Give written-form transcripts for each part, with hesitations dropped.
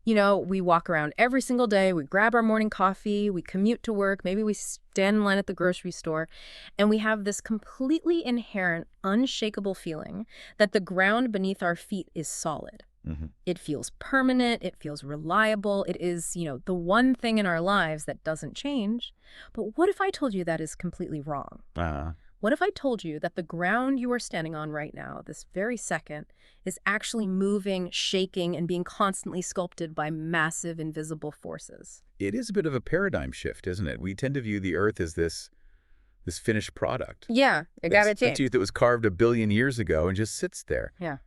You know, we walk around every single day, we grab our morning coffee, we commute to work, maybe we stand in line at the grocery store, and we have this completely inherent, unshakable feeling that the ground beneath our feet is solid. It feels permanent, it feels reliable, it is, the one thing in our lives that doesn't change. But what if I told you that is completely wrong? What if I told you that the ground you are standing on right now, this very second, is actually moving, shaking, and being constantly sculpted by massive invisible forces? It is a bit of a paradigm shift, isn't it? We tend to view the Earth as this finished product. Yeah, it got it changed. That was carved 1 billion years ago and just sits there. Yeah.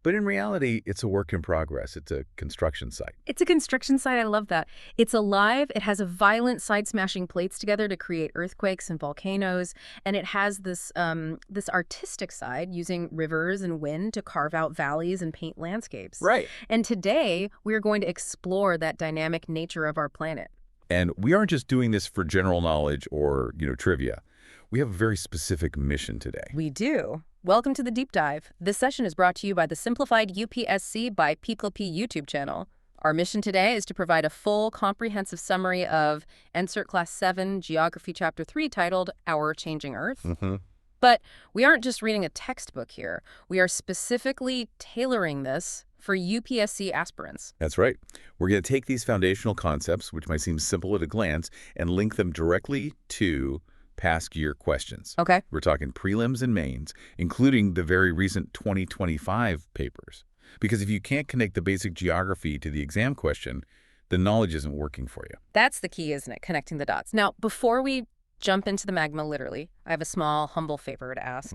But in reality, it's a work in progress. It's a construction site. It's a construction site. I love that. It's alive. It has a violent side-smashing plates together to create earthquakes and volcanoes. And it has this artistic side using rivers and wind to carve out valleys and paint landscapes. Right. And today, we're going to explore that dynamic nature of our planet. And we aren't just doing this for general knowledge or, trivia. We have a very specific mission today. We do. Welcome to the Deep Dive. This session is brought to you by the Simplified UPSC by PeopleP YouTube channel. Our mission today is to provide a full, comprehensive summary of NCERT Class 7 Geography Chapter 3 titled Our Changing Earth. But we aren't just reading a textbook here. We are specifically tailoring this for UPSC aspirants. That's right. We're going to take these foundational concepts, which might seem simple at a glance, and link them directly to past year questions. Okay. We're talking prelims and mains, including the very recent 2025 papers. Because if you can't connect the basic geography to the exam question, the knowledge isn't working for you. That's the key, isn't it? Connecting the dots. Now, before we jump into the magma, literally, I have a small, humble favor to ask.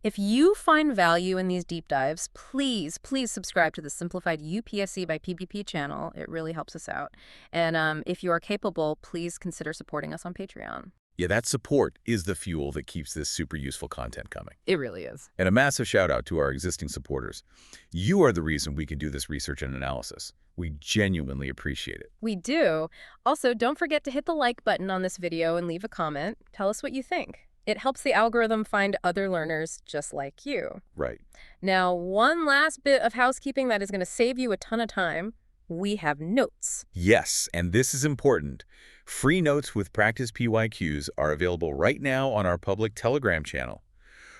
If you find value in these deep dives, please subscribe to the Simplified UPSC by PPP channel. It really helps us out. And if you are capable, please consider supporting us on Patreon. Yeah, that support is the fuel that keeps this super useful content coming. It really is. And a massive shout out to our existing supporters. You are the reason we can do this research and analysis. We genuinely appreciate it. We do. Also, don't forget to hit the like button on this video and leave a comment. Tell us what you think. It helps the algorithm find other learners just like you. Right. Now, one last bit of housekeeping that is going to save you a ton of time. We have notes. Yes, and this is important. Free notes with practice PYQs are available right now on our public Telegram channel.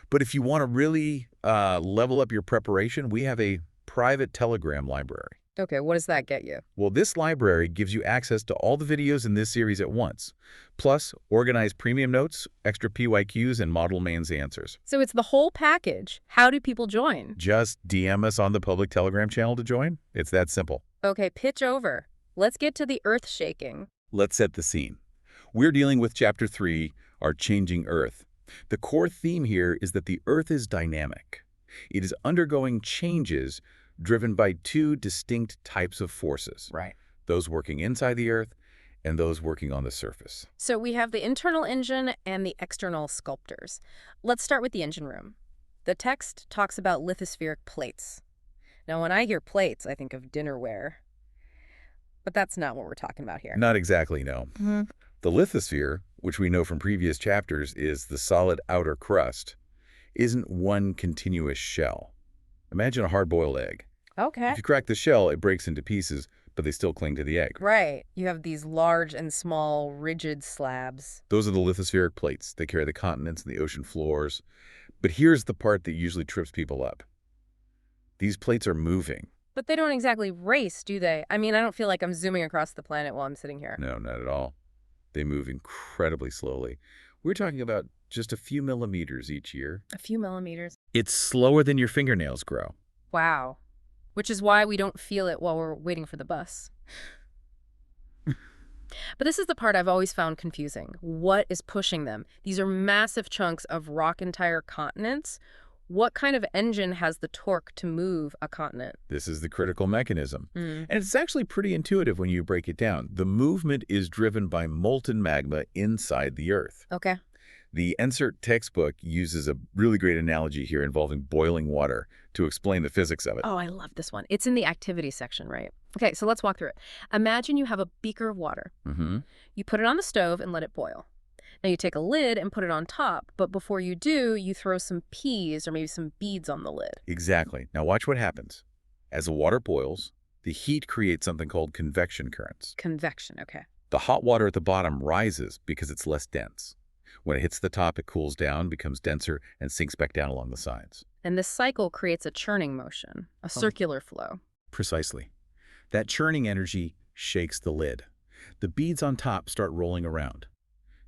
But if you want to really level up your preparation, we have a private Telegram library. Okay, what does that get you? Well, this library gives you access to all the videos in this series at once, plus organized premium notes, extra PYQs, and model mains answers. So it's the whole package. How do people join? Just DM us on the public Telegram channel to join. It's that simple. Okay, pitch over. Let's get to the earth shaking. Let's set the scene. We're dealing with Chapter 3, Our Changing Earth. The core theme here is that the Earth is dynamic. It is undergoing changes driven by two distinct types of forces. Right. Those working inside the Earth and those working on the surface. So we have the internal engine and the external sculptors. Let's start with the engine room. The text talks about lithospheric plates. Now, when I hear plates, I think of dinnerware. But that's not what we're talking about here. Not exactly, no. The lithosphere, which we know from previous chapters is the solid outer crust, isn't one continuous shell. Imagine a hard-boiled egg. Okay. If you crack the shell, it breaks into pieces, but they still cling to the egg. Right. You have these large and small rigid slabs. Those are the lithospheric plates. They carry the continents and the ocean floors. But here's the part that usually trips people up. These plates are moving. But they don't exactly race, do they? I mean, I don't feel like I'm zooming across the planet while I'm sitting here. No, not at all. They move incredibly slowly. We're talking about just a few millimeters each year. A few millimeters. It's slower than your fingernails grow. Wow. Which is why we don't feel it while we're waiting for the bus. But this is the part I've always found confusing. What is pushing them? These are massive chunks of rock entire continents. What kind of engine has the torque to move a continent? This is the critical mechanism. And it's actually pretty intuitive when you break it down. The movement is driven by molten magma inside the Earth. Okay. The NCERT textbook uses a really great analogy here involving boiling water to explain the physics of it. Oh, I love this one. It's in the activity section, right? Okay, so let's walk through it. Imagine you have a beaker of water. You put it on the stove and let it boil. Now you take a lid and put it on top, but before you do, you throw some peas or maybe some beads on the lid. Exactly. Now watch what happens. As the water boils, The heat creates something called convection currents. Convection, okay. The hot water at the bottom rises because it's less dense. When it hits the top, it cools down, becomes denser, and sinks back down along the sides. And this cycle creates a churning motion, a circular flow. Precisely. That churning energy shakes the lid. The beads on top start rolling around.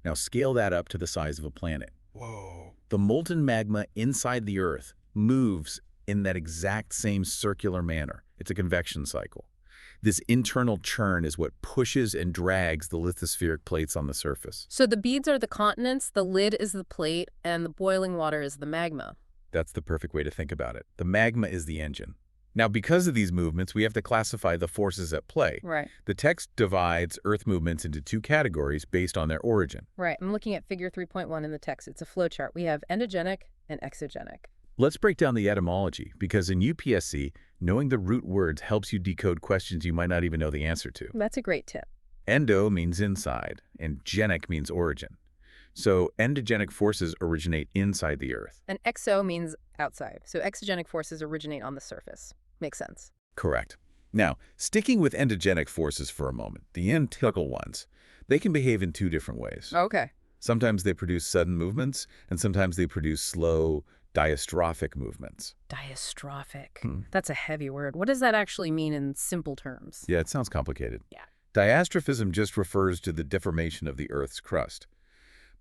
Now scale that up to the size of a planet. Whoa. The molten magma inside the Earth moves in that exact same circular manner. It's a convection cycle. This internal churn is what pushes and drags the lithospheric plates on the surface. So the beads are the continents, the lid is the plate, and the boiling water is the magma. That's the perfect way to think about it. The magma is the engine. Now, because of these movements, we have to classify the forces at play. Right. The text divides Earth movements into two categories based on their origin. Right. I'm looking at figure 3.1 in the text. It's a flowchart. We have endogenic and exogenic. Let's break down the etymology, because in UPSC, knowing the root words helps you decode questions you might not even know the answer to. That's a great tip. Endo means inside, and genic means origin. So endogenic forces originate inside the Earth. And exo means outside. So exogenic forces originate on the surface. Makes sense. Correct. Now, sticking with endogenic forces for a moment, the integral ones, they can behave in two different ways. Okay. Sometimes they produce sudden movements, and sometimes they produce slow, diastrophic movements. Diastrophic. That's a heavy word. What does that actually mean in simple terms? Yeah, it sounds complicated. Yeah. Diastrophism just refers to the deformation of the Earth's crust.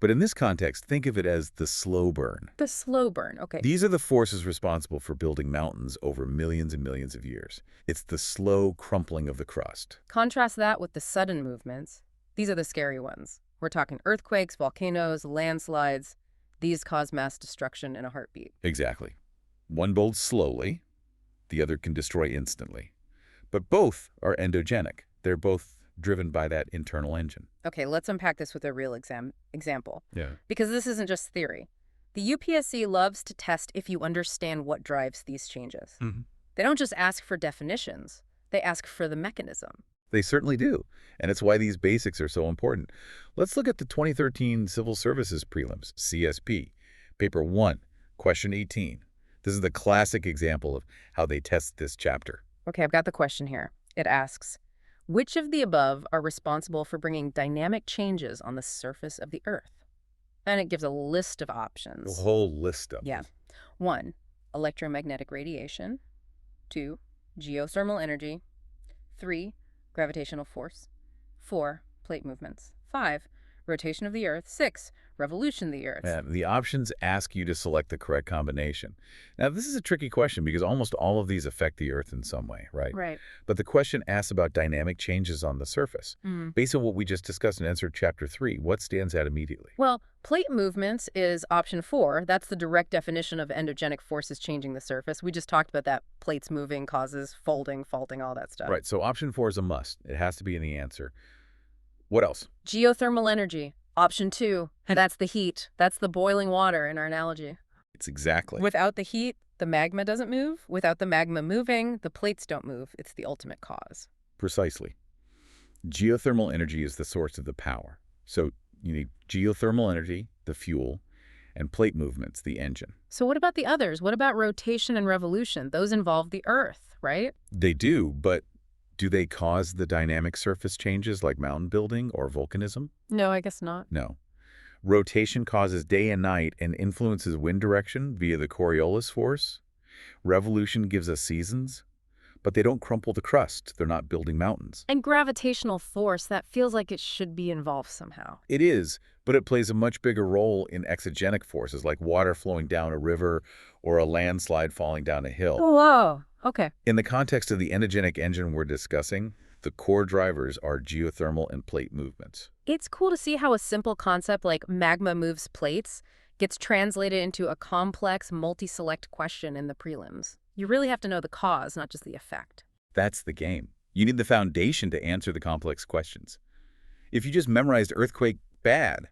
But in this context, think of it as the slow burn. The slow burn, okay. These are the forces responsible for building mountains over millions and millions of years. It's the slow crumpling of the crust. Contrast that with the sudden movements. These are the scary ones. We're talking earthquakes, volcanoes, landslides. These cause mass destruction in a heartbeat. Exactly. One builds slowly, the other can destroy instantly. But both are endogenic. They're both driven by that internal engine. Okay, let's unpack this with a real example. Yeah. Because this isn't just theory. The UPSC loves to test if you understand what drives these changes. They don't just ask for definitions. They ask for the mechanism. They certainly do. And it's why these basics are so important. Let's look at the 2013 Civil Services Prelims, CSP, Paper 1, Question 18. This is the classic example of how they test this chapter. Okay, I've got the question here. It asks, which of the above are responsible for bringing dynamic changes on the surface of the Earth? And it gives a list of options. A whole list of them. Yeah. 1, electromagnetic radiation. 2, geothermal energy. 3, gravitational force. 4, plate movements. 5, rotation of the Earth. 6, revolution of the Earth. Yeah, the options ask you to select the correct combination. Now, this is a tricky question because almost all of these affect the Earth in some way, right? Right. But the question asks about dynamic changes on the surface. Based on what we just discussed in NCERT Chapter 3, what stands out immediately? Well, plate movements is option 4. That's the direct definition of endogenic forces changing the surface. We just talked about that. Plates moving causes folding, faulting, all that stuff. Right, so option 4 is a must. It has to be in the answer. What else? Geothermal energy. Option 2. That's the heat. That's the boiling water in our analogy. It's exactly. Without the heat, the magma doesn't move. Without the magma moving, the plates don't move. It's the ultimate cause. Precisely. Geothermal energy is the source of the power. So you need geothermal energy, the fuel, and plate movements, the engine. So what about the others? What about rotation and revolution? Those involve the Earth, right? They do, but do they cause the dynamic surface changes like mountain building or volcanism? No, I guess not. No. Rotation causes day and night and influences wind direction via the Coriolis force. Revolution gives us seasons, but they don't crumple the crust. They're not building mountains. And gravitational force, that feels like it should be involved somehow. It is, but it plays a much bigger role in exogenic forces like water flowing down a river or a landslide falling down a hill. Whoa, okay. In the context of the endogenic engine we're discussing, the core drivers are geothermal and plate movements. It's cool to see how a simple concept like magma moves plates gets translated into a complex, multi-select question in the prelims. You really have to know the cause, not just the effect. That's the game. You need the foundation to answer the complex questions. If you just memorized earthquake bad,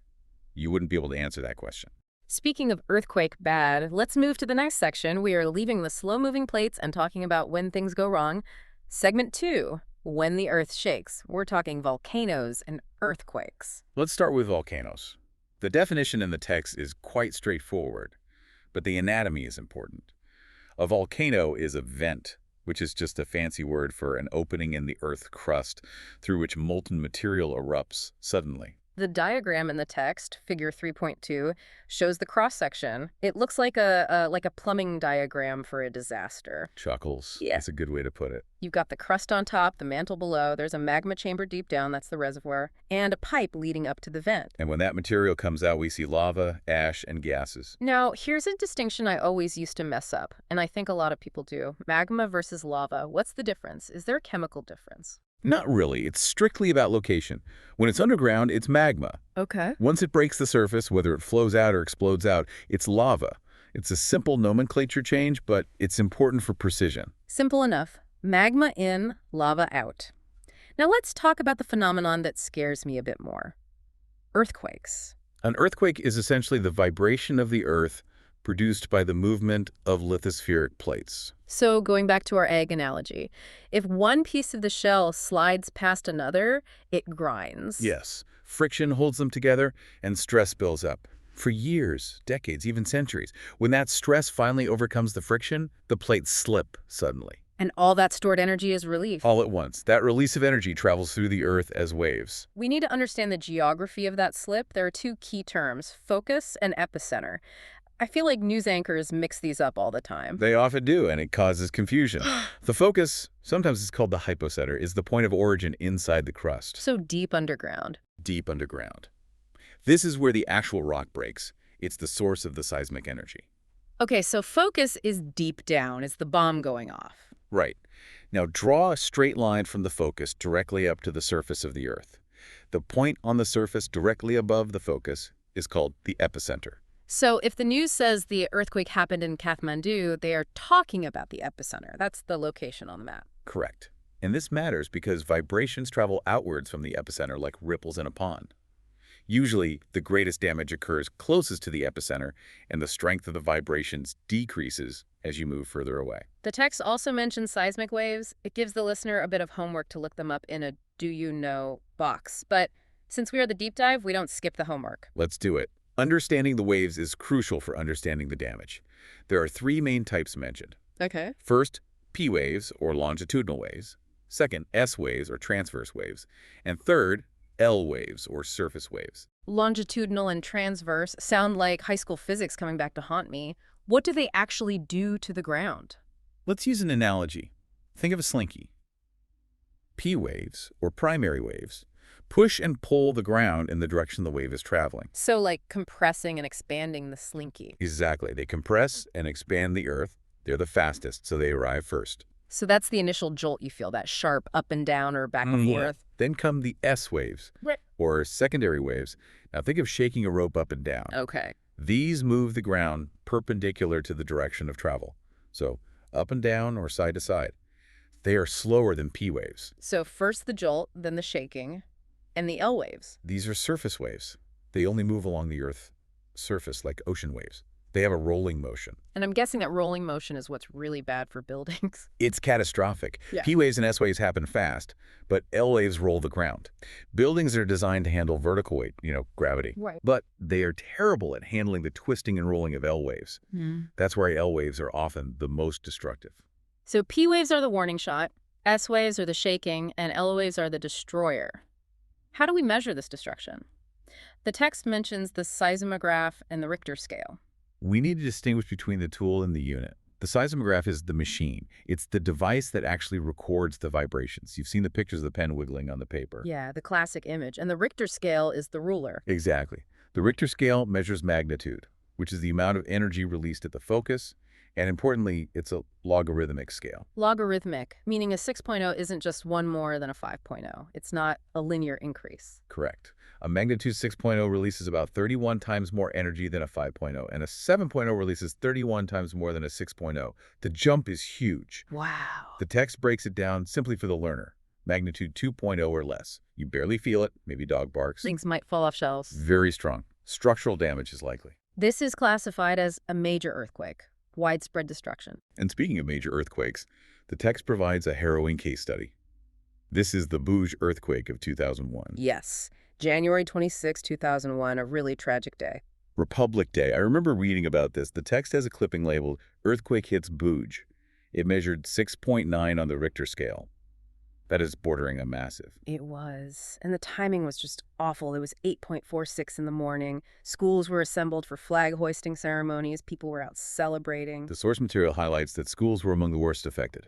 you wouldn't be able to answer that question. Speaking of earthquake bad, let's move to the next section. We are leaving the slow-moving plates and talking about when things go wrong. Segment 2, when the Earth shakes. We're talking volcanoes and earthquakes. Let's start with volcanoes. The definition in the text is quite straightforward, but the anatomy is important. A volcano is a vent, which is just a fancy word for an opening in the Earth crust through which molten material erupts suddenly. The diagram in the text, figure 3.2, shows the cross-section. It looks like a plumbing diagram for a disaster. Chuckles. Yeah. That's a good way to put it. You've got the crust on top, the mantle below, there's a magma chamber deep down, that's the reservoir, and a pipe leading up to the vent. And when that material comes out, we see lava, ash, and gases. Now, here's a distinction I always used to mess up, and I think a lot of people do. Magma versus lava. What's the difference? Is there a chemical difference? Not really. It's strictly about location. When it's underground, it's magma. Okay. Once it breaks the surface, whether it flows out or explodes out, it's lava. It's a simple nomenclature change, but it's important for precision. Simple enough. Magma in, lava out. Now let's talk about the phenomenon that scares me a bit more. Earthquakes. An earthquake is essentially the vibration of the Earth produced by the movement of lithospheric plates. So going back to our egg analogy, if one piece of the shell slides past another, it grinds. Yes, friction holds them together and stress builds up. For years, decades, even centuries. When that stress finally overcomes the friction, the plates slip suddenly. And all that stored energy is relief. All at once. That release of energy travels through the Earth as waves. We need to understand the geography of that slip. There are two key terms, focus and epicenter. I feel like news anchors mix these up all the time. They often do, and it causes confusion. The focus, sometimes it's called the hypocenter, is the point of origin inside the crust. So deep underground. Deep underground. This is where the actual rock breaks. It's the source of the seismic energy. Okay, so focus is deep down. It's the bomb going off. Right. Now draw a straight line from the focus directly up to the surface of the Earth. The point on the surface directly above the focus is called the epicenter. So if the news says the earthquake happened in Kathmandu, they are talking about the epicenter. That's the location on the map. Correct. And this matters because vibrations travel outwards from the epicenter like ripples in a pond. Usually, the greatest damage occurs closest to the epicenter, and the strength of the vibrations decreases as you move further away. The text also mentions seismic waves. It gives the listener a bit of homework to look them up in a do you know box. But since we are the deep dive, we don't skip the homework. Let's do it. Understanding the waves is crucial for understanding the damage. There are three main types mentioned. Okay. First, P waves, or longitudinal waves. Second, S waves, or transverse waves. And third, L waves, or surface waves. Longitudinal and transverse sound like high school physics coming back to haunt me. What do they actually do to the ground? Let's use an analogy. Think of a slinky. P waves, or primary waves, push and pull the ground in the direction the wave is traveling. So like compressing and expanding the slinky. Exactly. They compress and expand the Earth. They're the fastest, so they arrive first. So that's the initial jolt you feel, that sharp up and down or back and forth. Then come the S waves, or secondary waves. Now think of shaking a rope up and down. Okay. These move the ground perpendicular to the direction of travel. So up and down or side to side. They are slower than P waves. So first the jolt, then the shaking, and the L waves. These are surface waves. They only move along the Earth's surface like ocean waves. They have a rolling motion. And I'm guessing that rolling motion is what's really bad for buildings. It's catastrophic. Yeah. P waves and S waves happen fast, but L waves roll the ground. Buildings are designed to handle vertical weight, gravity. Right. But they are terrible at handling the twisting and rolling of L waves. That's why L waves are often the most destructive. So P waves are the warning shot, S waves are the shaking, and L waves are the destroyer. How do we measure this destruction? The text mentions the seismograph and the Richter scale. We need to distinguish between the tool and the unit. The seismograph is the machine. It's the device that actually records the vibrations. You've seen the pictures of the pen wiggling on the paper. Yeah, the classic image. And the Richter scale is the ruler. Exactly. The Richter scale measures magnitude, which is the amount of energy released at the focus, and importantly, it's a logarithmic scale. Logarithmic, meaning a 6.0 isn't just one more than a 5.0. It's not a linear increase. Correct. A magnitude 6.0 releases about 31 times more energy than a 5.0, and a 7.0 releases 31 times more than a 6.0. The jump is huge. Wow. The text breaks it down simply for the learner. Magnitude 2.0 or less. You barely feel it, maybe dog barks. Things might fall off shelves. Very strong. Structural damage is likely. This is classified as a major earthquake. Widespread destruction. And speaking of major earthquakes, the text provides a harrowing case study. This is the Bhuj earthquake of 2001. Yes. January 26, 2001, a really tragic day. Republic Day. I remember reading about this. The text has a clipping labeled, "Earthquake hits Bhuj." It measured 6.9 on the Richter scale. That is bordering a massive. It was. And the timing was just awful. It was 8:46 in the morning. Schools were assembled for flag hoisting ceremonies. People were out celebrating. The source material highlights that schools were among the worst affected.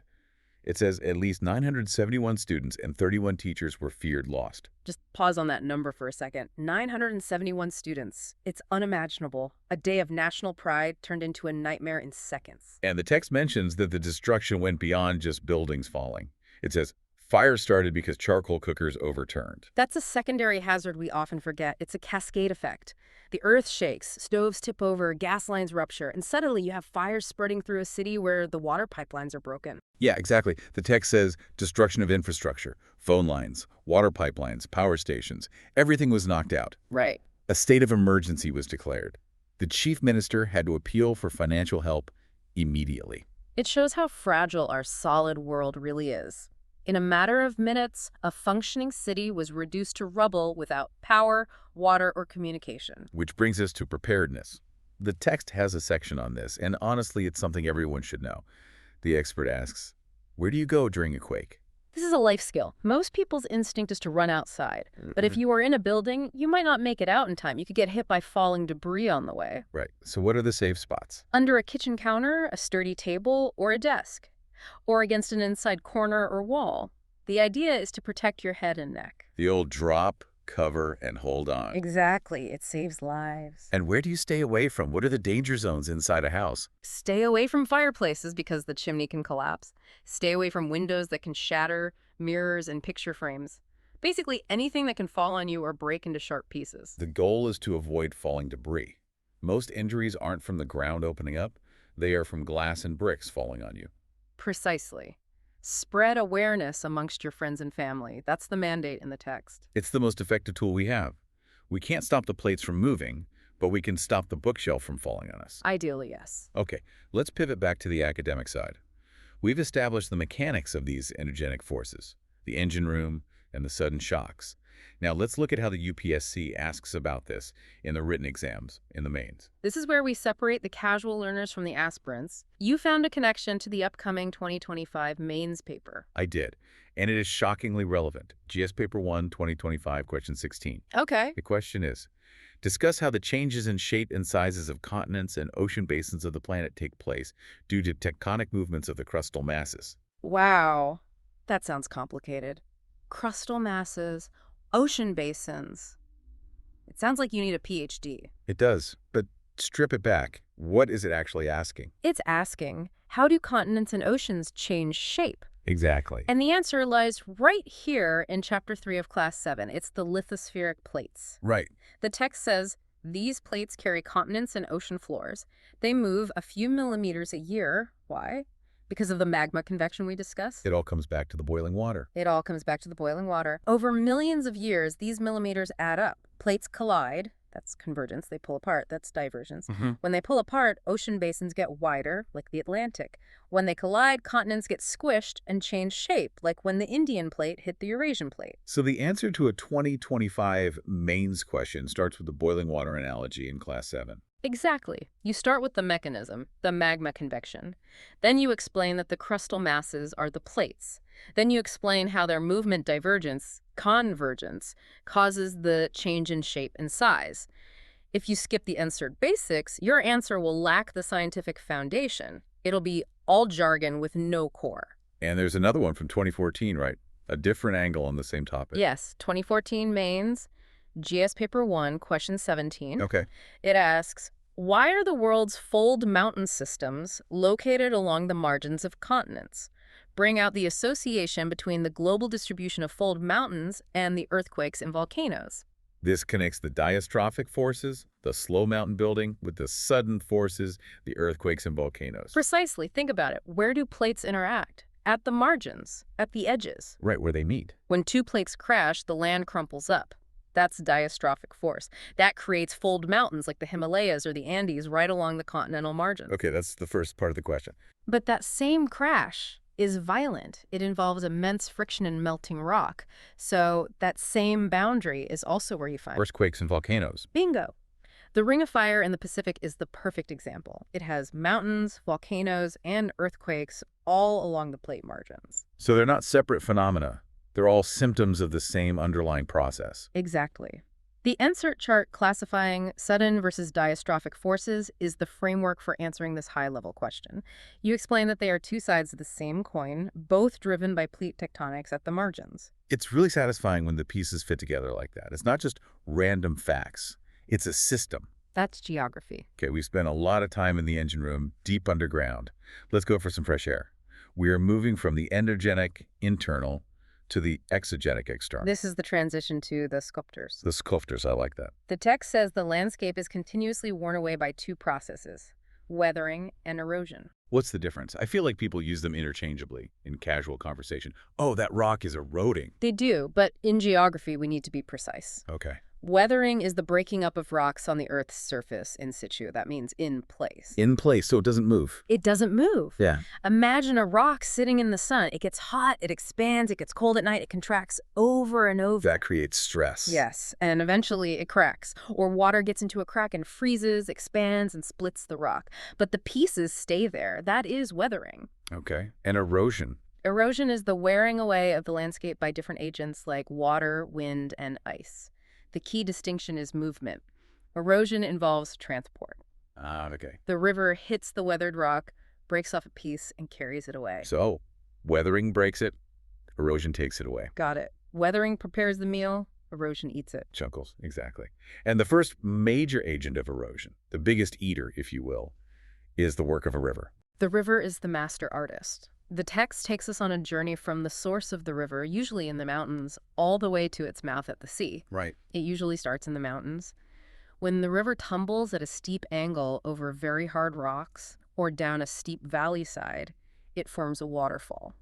It says at least 971 students and 31 teachers were feared lost. Just pause on that number for a second. 971 students. It's unimaginable. A day of national pride turned into a nightmare in seconds. And the text mentions that the destruction went beyond just buildings falling. It says, fire started because charcoal cookers overturned. That's a secondary hazard we often forget. It's a cascade effect. The earth shakes, stoves tip over, gas lines rupture, and suddenly you have fires spreading through a city where the water pipelines are broken. Yeah, exactly. The text says destruction of infrastructure, phone lines, water pipelines, power stations. Everything was knocked out. Right. A state of emergency was declared. The chief minister had to appeal for financial help immediately. It shows how fragile our solid world really is. In a matter of minutes, a functioning city was reduced to rubble without power, water, or communication. Which brings us to preparedness. The text has a section on this, and honestly, it's something everyone should know. The expert asks, where do you go during a quake? This is a life skill. Most people's instinct is to run outside. But if you are in a building, you might not make it out in time. You could get hit by falling debris on the way. Right. So what are the safe spots? Under a kitchen counter, a sturdy table, or a desk. Or against an inside corner or wall. The idea is to protect your head and neck. The old drop, cover, and hold on. Exactly. It saves lives. And where do you stay away from? What are the danger zones inside a house? Stay away from fireplaces because the chimney can collapse. Stay away from windows that can shatter, mirrors, and picture frames. Basically anything that can fall on you or break into sharp pieces. The goal is to avoid falling debris. Most injuries aren't from the ground opening up. They are from glass and bricks falling on you. Precisely. Spread awareness amongst your friends and family. That's the mandate in the text. It's the most effective tool we have. We can't stop the plates from moving, but we can stop the bookshelf from falling on us. Ideally, yes. Okay, let's pivot back to the academic side. We've established the mechanics of these endogenic forces, the engine room, and the sudden shocks. Now let's look at how the UPSC asks about this in the written exams, in the mains. This is where we separate the casual learners from the aspirants. You found a connection to the upcoming 2025 mains paper. I did, and it is shockingly relevant. GS Paper 1, 2025, question 16. Okay. The question is, discuss how the changes in shape and sizes of continents and ocean basins of the planet take place due to tectonic movements of the crustal masses. Wow. That sounds complicated. Crustal masses, ocean basins. It sounds like you need a PhD. It does, but strip it back. What is it actually asking? It's asking, how do continents and oceans change shape? Exactly. And the answer lies right here in Chapter 3 of Class 7. It's the lithospheric plates. Right. The text says, these plates carry continents and ocean floors. They move a few millimeters a year. Why? Because of the magma convection we discussed? It all comes back to the boiling water. It all comes back to the boiling water. Over millions of years, these millimeters add up. Plates collide. That's convergence. They pull apart. That's divergence. When they pull apart, ocean basins get wider, like the Atlantic. When they collide, continents get squished and change shape, like when the Indian plate hit the Eurasian plate. So the answer to a 2025 mains question starts with the boiling water analogy in Class 7. Exactly. You start with the mechanism, the magma convection. Then you explain that the crustal masses are the plates. Then you explain how their movement divergence, convergence, causes the change in shape and size. If you skip the NCERT basics, your answer will lack the scientific foundation. It'll be all jargon with no core. And there's another one from 2014, right? A different angle on the same topic. Yes, 2014 mains, GS Paper 1, question 17. Okay. It asks, why are the world's fold mountain systems located along the margins of continents? Bring out the association between the global distribution of fold mountains and the earthquakes and volcanoes. This connects the diastrophic forces, the slow mountain building, with the sudden forces, the earthquakes and volcanoes. Precisely. Think about it. Where do plates interact? At the margins, at the edges. Right where they meet. When two plates crash, the land crumples up. That's diastrophic force. That creates fold mountains like the Himalayas or the Andes right along the continental margins. Okay, that's the first part of the question. But that same crash is violent. It involves immense friction and melting rock. So that same boundary is also where you find Earthquakes and volcanoes. Bingo. The Ring of Fire in the Pacific is the perfect example. It has mountains, volcanoes, and earthquakes all along the plate margins. So they're not separate phenomena. They're all symptoms of the same underlying process. Exactly. The NCERT chart classifying sudden versus diastrophic forces is the framework for answering this high-level question. You explain that they are two sides of the same coin, both driven by plate tectonics at the margins. It's really satisfying when the pieces fit together like that. It's not just random facts. It's a system. That's geography. Okay, we spent a lot of time in the engine room, deep underground. Let's go for some fresh air. We are moving from the endogenic internal to the exogenic external. This is the transition to the sculptors. The sculptors, I like that. The text says the landscape is continuously worn away by two processes, weathering and erosion. What's the difference? I feel like people use them interchangeably in casual conversation. Oh, that rock is eroding. They do, but in geography, we need to be precise. Okay. Weathering is the breaking up of rocks on the Earth's surface in situ. That means in place. In place, so it doesn't move. It doesn't move. Yeah. Imagine a rock sitting in the sun. It gets hot, it expands, it gets cold at night, it contracts over and over. That creates stress. Yes, and eventually it cracks. Or water gets into a crack and freezes, expands, and splits the rock. But the pieces stay there. That is weathering. Okay. And erosion. Erosion is the wearing away of the landscape by different agents like water, wind, and ice. The key distinction is movement. Erosion involves transport. Okay. The river hits the weathered rock, breaks off a piece, and carries it away. So, weathering breaks it, erosion takes it away. Got it. Weathering prepares the meal, erosion eats it. Chunkles, exactly. And the first major agent of erosion, the biggest eater, if you will, is the work of a river. The river is the master artist. The text takes us on a journey from the source of the river, usually in the mountains, all the way to its mouth at the sea. Right. It usually starts in the mountains. When the river tumbles at a steep angle over very hard rocks or down a steep valley side, it forms a waterfall.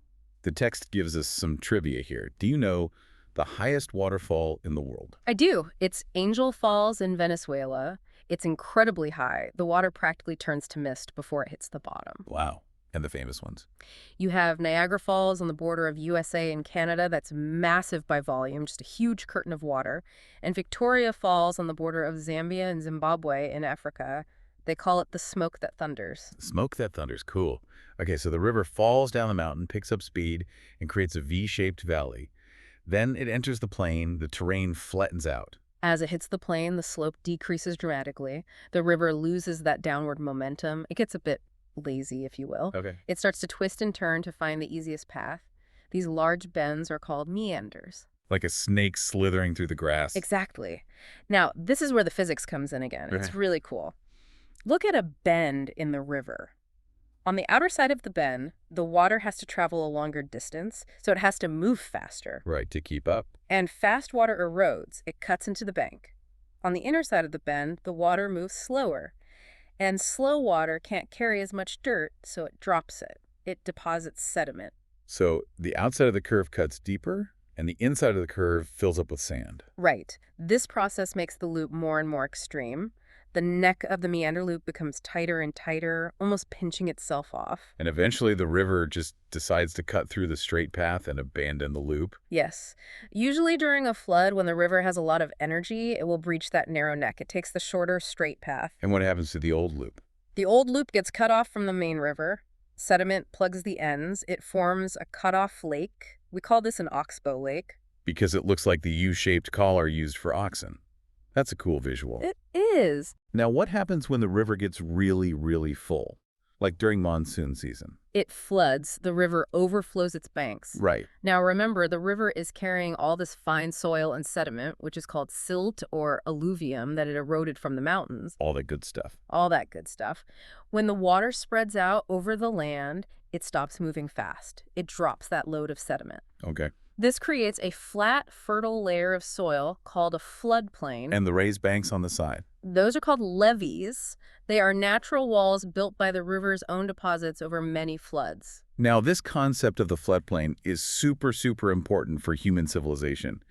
The text gives us some trivia here. Do you know the highest waterfall in the world? I do. It's Angel Falls in Venezuela. It's incredibly high. The water practically turns to mist before it hits the bottom. Wow. And the famous ones. You have Niagara Falls on the border of USA and Canada. That's massive by volume, just a huge curtain of water. And Victoria Falls on the border of Zambia and Zimbabwe in Africa. They call it the smoke that thunders. Smoke that thunders, cool. Okay, so the river falls down the mountain, picks up speed, and creates a V-shaped valley. Then it enters the plain, the terrain flattens out. As it hits the plain, the slope decreases dramatically. The river loses that downward momentum. It gets a bit lazy, if you will. Okay. It starts to twist and turn to find the easiest path. These large bends are called meanders. Like a snake slithering through the grass. Exactly. Now, this is where the physics comes in again. It's Right. really cool. Look at a bend in the river. On the outer side of the bend, the water has to travel a longer distance, so it has to move faster. Right, to keep up. And fast water erodes. It cuts into the bank. On the inner side of the bend, the water moves slower. And slow water can't carry as much dirt, so it drops it. It deposits sediment. So the outside of the curve cuts deeper, and the inside of the curve fills up with sand. Right. This process makes the loop more and more extreme. The neck of the meander loop becomes tighter and tighter, almost pinching itself off. And eventually the river just decides to cut through the straight path and abandon the loop. Yes. Usually during a flood, when the river has a lot of energy, it will breach that narrow neck. It takes the shorter, straight path. And what happens to the old loop? The old loop gets cut off from the main river. Sediment plugs the ends. It forms a cut-off lake. We call this an Oxbow lake. Because it looks like the U-shaped collar used for oxen. That's a cool visual. It is. Now, what happens when the river gets really, really full? Like during monsoon season? It floods. The river overflows its banks. Right. Now remember, the river is carrying all this fine soil and sediment, which is called silt or alluvium, that it eroded from the mountains. All that good stuff. All that good stuff. When the water spreads out over the land, it stops moving fast. It drops that load of sediment. Okay. This creates a flat, fertile layer of soil called a floodplain. And the raised banks on the side? Those are called levees. They are natural walls built by the river's own deposits over many floods. Now, this concept of the floodplain is super, super important for human civilization.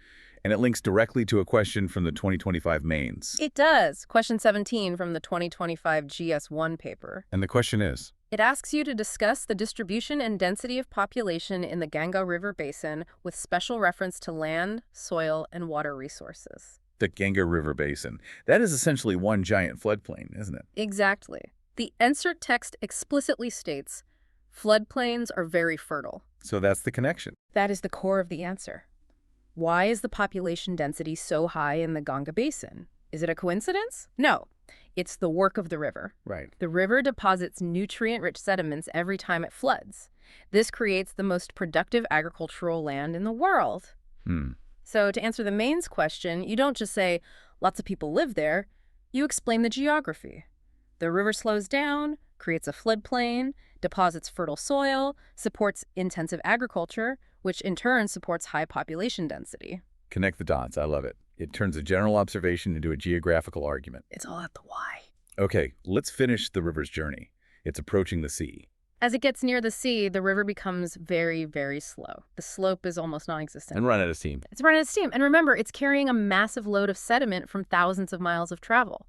And it links directly to a question from the 2025 mains. It does. Question 17 from the 2025 GS1 paper. And the question is? It asks you to discuss the distribution and density of population in the Ganga River Basin with special reference to land, soil, and water resources. The Ganga River Basin. That is essentially one giant floodplain, isn't it? Exactly. The NCERT text explicitly states, Floodplains are very fertile. So that's the connection. That is the core of the answer. Why is the population density so high in the Ganga Basin? Is it a coincidence? No. It's the work of the river. Right. The river deposits nutrient-rich sediments every time it floods. This creates the most productive agricultural land in the world. So to answer the mains question, you don't just say, lots of people live there. You explain the geography. The river slows down, creates a floodplain, deposits fertile soil, supports intensive agriculture, which in turn supports high population density. Connect the dots. I love it. It turns a general observation into a geographical argument. It's all at the why. Okay, let's finish the river's journey. It's approaching the sea. As it gets near the sea, the river becomes very, very slow. The slope is almost non-existent. And run out of steam. It's run out of steam. And remember, it's carrying a massive load of sediment from thousands of miles of travel.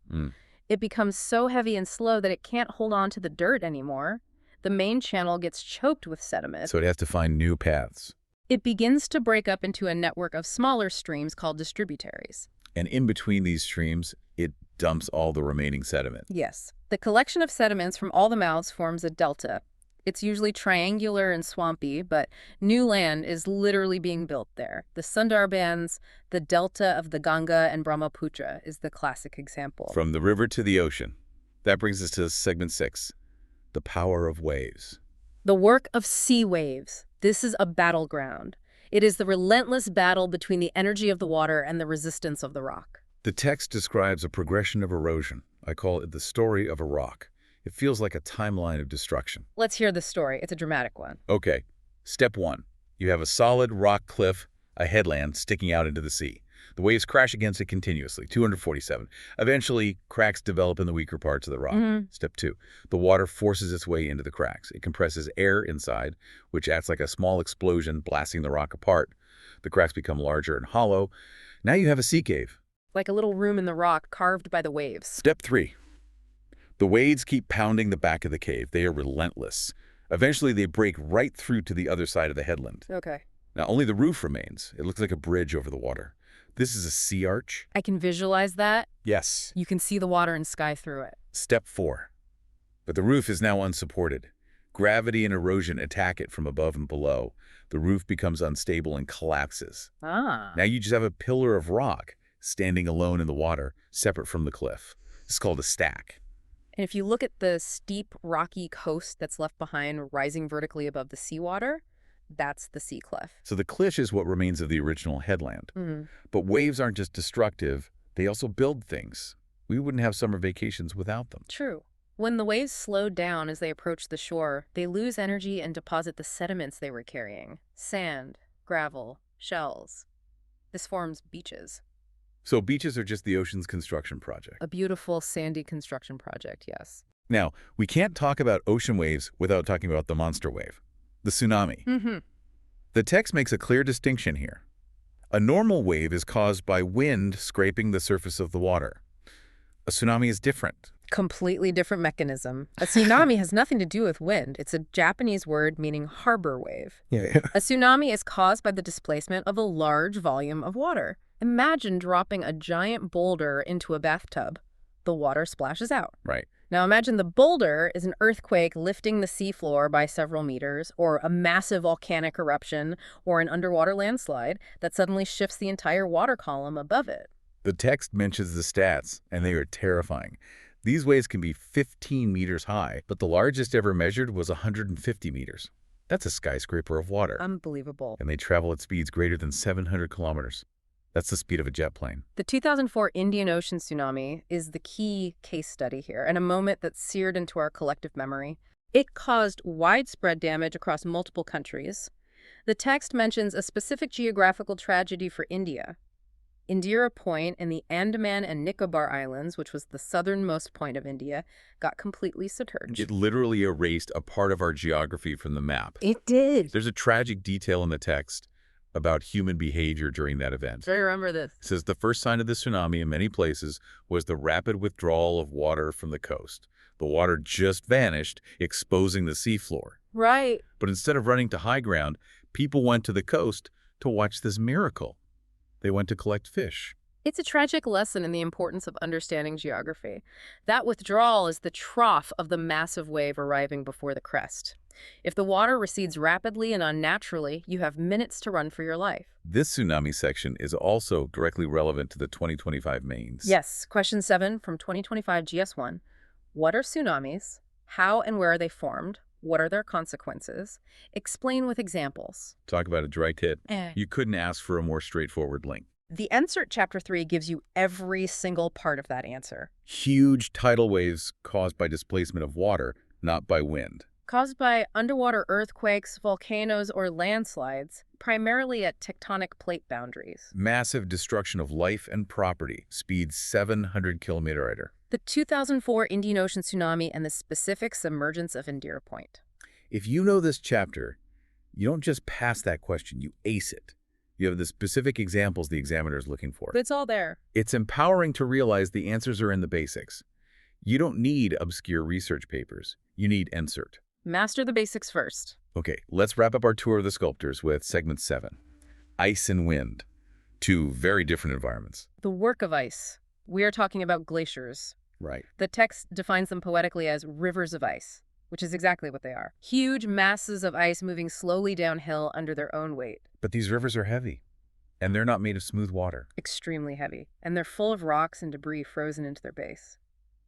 It becomes so heavy and slow that it can't hold on to the dirt anymore. The main channel gets choked with sediment. So it has to find new paths. It begins to break up into a network of smaller streams called distributaries. And in between these streams, it dumps all the remaining sediment. Yes. The collection of sediments from all the mouths forms a delta. It's usually triangular and swampy, but new land is literally being built there. The Sundarbans, the delta of the Ganga and Brahmaputra is the classic example. From the river to the ocean. That brings us to segment 6, the power of waves. The work of sea waves. This is a battleground. It is the relentless battle between the energy of the water and the resistance of the rock. The text describes a progression of erosion. I call it the story of a rock. It feels like a timeline of destruction. Let's hear the story. It's a dramatic one. Okay. Step 1. You have a solid rock cliff, a headland sticking out into the sea. The waves crash against it continuously, 247. Eventually, cracks develop in the weaker parts of the rock. Step 2. The water forces its way into the cracks. It compresses air inside, which acts like a small explosion, blasting the rock apart. The cracks become larger and hollow. Now you have a sea cave. Like a little room in the rock carved by the waves. Step 3. The waves keep pounding the back of the cave. They are relentless. Eventually, they break right through to the other side of the headland. Okay. Now, only the roof remains. It looks like a bridge over the water. This is a sea arch. I can visualize that. Yes. You can see the water and sky through it. Step 4. But the roof is now unsupported. Gravity and erosion attack it from above and below. The roof becomes unstable and collapses. Ah. Now you just have a pillar of rock standing alone in the water, separate from the cliff. It's called a stack. And if you look at the steep, rocky coast that's left behind rising vertically above the seawater, that's the sea cliff. So the cliff is what remains of the original headland. But waves aren't just destructive, they also build things. We wouldn't have summer vacations without them. True. When the waves slowed down as they approached the shore, they lose energy and deposit the sediments they were carrying. Sand, gravel, shells. This forms beaches. So beaches are just the ocean's construction project. A beautiful sandy construction project, yes. Now, we can't talk about ocean waves without talking about the monster wave, the tsunami. The text makes a clear distinction here. A normal wave is caused by wind scraping the surface of the water. A tsunami is different. Completely different mechanism. A tsunami has nothing to do with wind. It's a Japanese word meaning harbor wave. A tsunami is caused by the displacement of a large volume of water. Imagine dropping a giant boulder into a bathtub. The water splashes out. Right. Now imagine the boulder is an earthquake lifting the seafloor by several meters, or a massive volcanic eruption, or an underwater landslide that suddenly shifts the entire water column above it. The text mentions the stats, and they are terrifying. These waves can be 15 meters high, but the largest ever measured was 150 meters. That's a skyscraper of water. Unbelievable. And they travel at speeds greater than 700 kilometers. That's the speed of a jet plane. The 2004 Indian Ocean tsunami is the key case study here, and a moment that seared into our collective memory. It caused widespread damage across multiple countries. The text mentions a specific geographical tragedy for India. Indira Point in the Andaman and Nicobar Islands, which was the southernmost point of India, got completely submerged. It literally erased a part of our geography from the map. It did. There's a tragic detail in the text about human behavior during that event. I remember this. It says the first sign of the tsunami in many places was the rapid withdrawal of water from the coast. The water just vanished, exposing the seafloor. Right. But instead of running to high ground, people went to the coast to watch this miracle. They went to collect fish. It's a tragic lesson in the importance of understanding geography. That withdrawal is the trough of the massive wave arriving before the crest. If the water recedes rapidly and unnaturally, you have minutes to run for your life. This tsunami section is also directly relevant to the 2025 mains. Yes, question 7 from 2025 GS1. What are tsunamis? How and where are they formed? What are their consequences? Explain with examples. Talk about a dry tit. Eh. You couldn't ask for a more straightforward link. The NCERT Chapter 3 gives you every single part of that answer. Huge tidal waves caused by displacement of water, not by wind. Caused by underwater earthquakes, volcanoes, or landslides, primarily at tectonic plate boundaries. Massive destruction of life and property, speed 700 km/h. The 2004 Indian Ocean tsunami and the specific submergence of Indira Point. If you know this chapter, you don't just pass that question, you ace it. You have the specific examples the examiner is looking for. It's all there. It's empowering to realize the answers are in the basics. You don't need obscure research papers. You need NCERT. Master the basics first. Okay, let's wrap up our tour of the sculptors with segment 7. Ice and wind. Two very different environments. The work of ice. We are talking about glaciers. Right. The text defines them poetically as rivers of ice, which is exactly what they are. Huge masses of ice moving slowly downhill under their own weight. But these rivers are heavy, and they're not made of smooth water. Extremely heavy. And they're full of rocks and debris frozen into their base.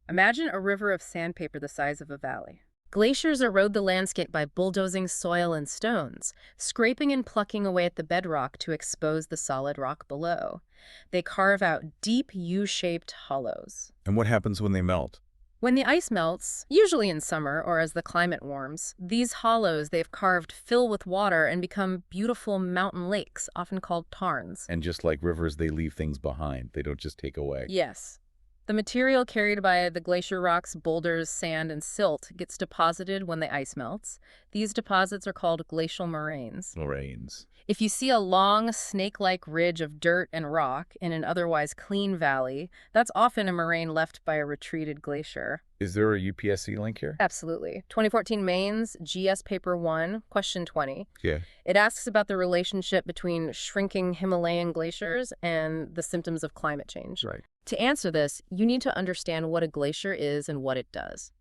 Imagine a river of sandpaper the size of a valley. Glaciers erode the landscape by bulldozing soil and stones, scraping and plucking away at the bedrock to expose the solid rock below. They carve out deep U-shaped hollows. And what happens when they melt? When the ice melts, usually in summer or as the climate warms, these hollows they've carved fill with water and become beautiful mountain lakes, often called tarns. And just like rivers, they leave things behind. They don't just take away. Yes. The material carried by the glacier rocks, boulders, sand, and silt gets deposited when the ice melts. These deposits are called glacial moraines. Moraines. If you see a long, snake-like ridge of dirt and rock in an otherwise clean valley, that's often a moraine left by a retreated glacier. Is there a UPSC link here? Absolutely. 2014 Mains, GS Paper 1, question 20. Yeah. It asks about the relationship between shrinking Himalayan glaciers and the symptoms of climate change. Right. To answer this, you need to understand what a glacier is and what it does.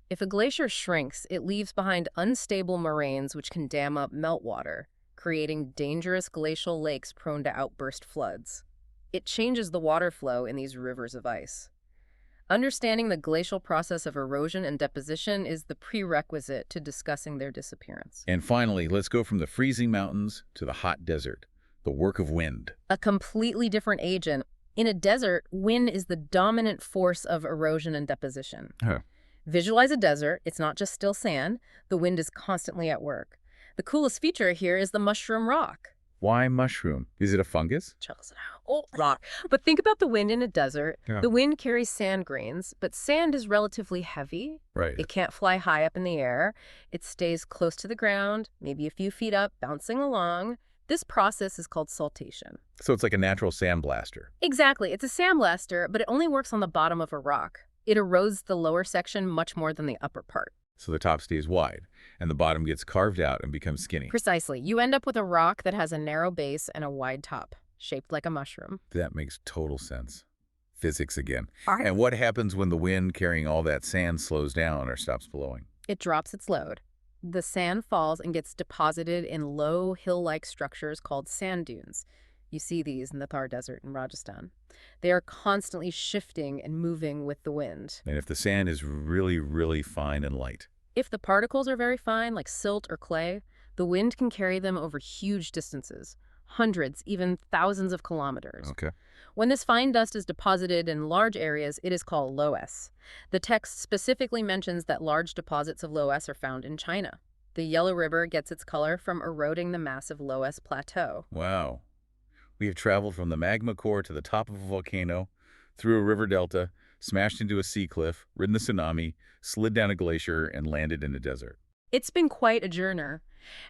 If a glacier shrinks, it leaves behind unstable moraines which can dam up meltwater, creating dangerous glacial lakes prone to outburst floods. It changes the water flow in these rivers of ice. Understanding the glacial process of erosion and deposition is the prerequisite to discussing their disappearance. And finally, let's go from the freezing mountains to the hot desert, the work of wind. A completely different agent. In a desert, wind is the dominant force of erosion and deposition. Huh. Visualize a desert. It's not just still sand. The wind is constantly at work. The coolest feature here is the mushroom rock. Why mushroom? Is it a fungus? Oh, rock. But think about the wind in a desert. Yeah. The wind carries sand grains, but sand is relatively heavy. Right. It can't fly high up in the air. It stays close to the ground, maybe a few feet up, bouncing along. This process is called saltation. So it's like a natural sandblaster. Exactly. It's a sandblaster, but it only works on the bottom of a rock. It erodes the lower section much more than the upper part. So the top stays wide, and the bottom gets carved out and becomes skinny. Precisely. You end up with a rock that has a narrow base and a wide top, shaped like a mushroom. That makes total sense. Physics again. And what happens when the wind carrying all that sand slows down or stops blowing? It drops its load. The sand falls and gets deposited in low hill-like structures called sand dunes. You see these in the Thar Desert in Rajasthan. They are constantly shifting and moving with the wind. And if the sand is really, really fine and light? If the particles are very fine, like silt or clay, the wind can carry them over huge distances, hundreds, even thousands of kilometers. Okay. When this fine dust is deposited in large areas, it is called loess. The text specifically mentions that large deposits of loess are found in China. The Yellow River gets its color from eroding the massive loess plateau. Wow. We have traveled from the magma core to the top of a volcano, through a river delta, smashed into a sea cliff, ridden a tsunami, slid down a glacier, and landed in a desert. It's been quite a journey.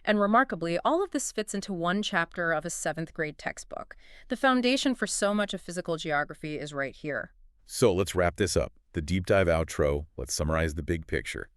And remarkably, all of this fits into one chapter of a 7th grade textbook. The foundation for so much of physical geography is right here. So let's wrap this up. The deep dive outro, let's summarize the big picture.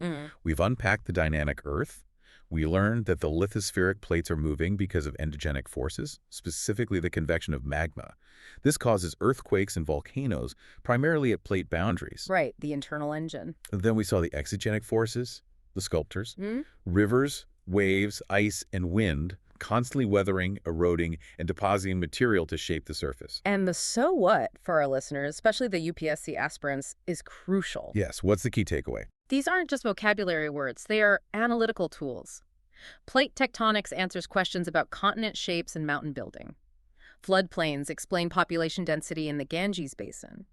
We've unpacked the dynamic Earth. We learned that the lithospheric plates are moving because of endogenic forces, specifically the convection of magma. This causes earthquakes and volcanoes, primarily at plate boundaries. Right, the internal engine. Then we saw the exogenic forces, the sculptors, Hmm? rivers, waves, ice, and wind, constantly weathering, eroding, and depositing material to shape the surface. And the so what for our listeners, especially the UPSC aspirants, is crucial. Yes, what's the key takeaway? These aren't just vocabulary words, they are analytical tools. Plate tectonics answers questions about continent shapes and mountain building. Floodplains explain population density in the Ganges Basin.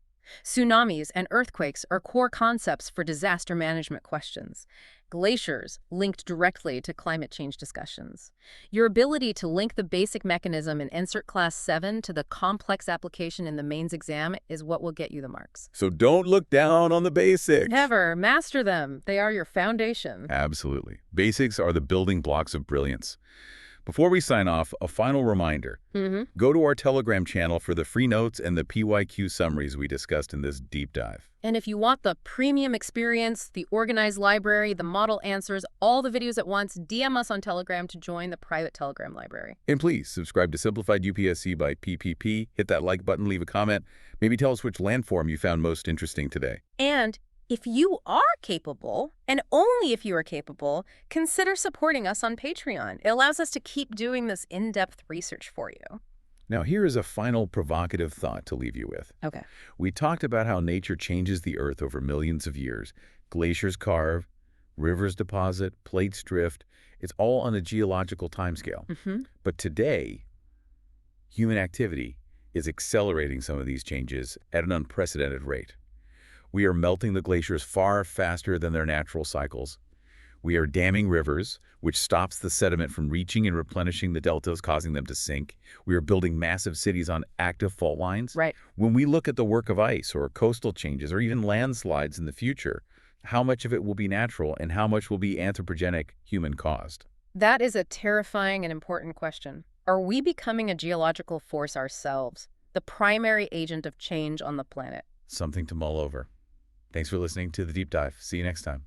Tsunamis and earthquakes are core concepts for disaster management questions. Glaciers linked directly to climate change discussions. Your ability to link the basic mechanism in NCERT Class 7 to the complex application in the mains exam is what will get you the marks. So don't look down on the basics. Never. Master them. They are your foundation. Absolutely. Basics are the building blocks of brilliance. Before we sign off, a final reminder. Go to our Telegram channel for the free notes and the PYQ summaries we discussed in this deep dive. And if you want the premium experience, the organized library, the model answers, all the videos at once, DM us on Telegram to join the private Telegram library. And please subscribe to Simplified UPSC by PPP, hit that like button, leave a comment, maybe tell us which landform you found most interesting today. And if you are capable, and only if you are capable, consider supporting us on Patreon. It allows us to keep doing this in-depth research for you. Now, here is a final provocative thought to leave you with. Okay. We talked about how nature changes the Earth over millions of years. Glaciers carve, rivers deposit, plates drift. It's all on a geological timescale. But today, human activity is accelerating some of these changes at an unprecedented rate. We are melting the glaciers far faster than their natural cycles. We are damming rivers, which stops the sediment from reaching and replenishing the deltas, causing them to sink. We are building massive cities on active fault lines. Right. When we look at the work of ice or coastal changes or even landslides in the future, how much of it will be natural and how much will be anthropogenic, human-caused? That is a terrifying and important question. Are we becoming a geological force ourselves, the primary agent of change on the planet? Something to mull over. Thanks for listening to The Deep Dive. See you next time.